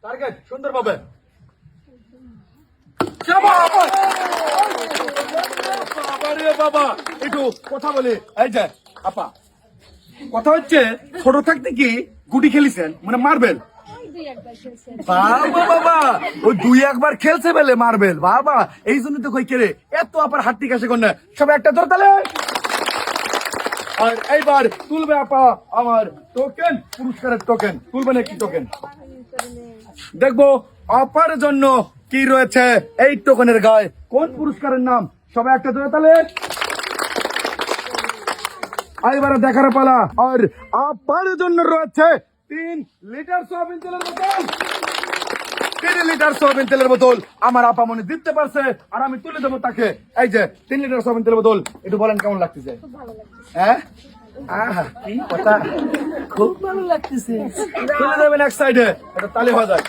Target সুন্দর ভাবে। বাবা একটু কথা বলি। এই যে আপা, কথা হচ্ছে ছোট থাকতে কি গুটি খেলিছেন, মানে মার্বেল? বাবা বাবা, ওই 2-1 বার খেলছে বেলে মার্বেল। বাবা এই জন্য তো কই কেড়ে এত আপার হাতটি কাছে কোন সব একটা ধর তালে। আর এইবার তুলবে আপা আমার টোকেন, পুরস্কারের টোকেন তুলবে নাকি? টোকেন দেখবো আপার জন্য কি রয়েছে এই টোকেনের গায়ে, কোন পুরস্কারের নাম। সবাই একটা ধরে তালে। এবারে দেখার পালা। আর আপার জন্য রয়েছে 3 লিটার সয়াবিন তেলের বোতল। 3 লিটার সয়াবিন তেলের বোতল আমার আপা মনে দিতে পারছে, আর আমি তুলে দেবো তাকে। এই যে 3 লিটার সয়াবিন তেলের বোতল, একটু বলেন কেমন লাগতেছে? হ্যাঁ কি কথা, খুব ভালো লাগতেছে। তুলে দেবেন এক সাইডে, এটা তালি হয়ে যায়।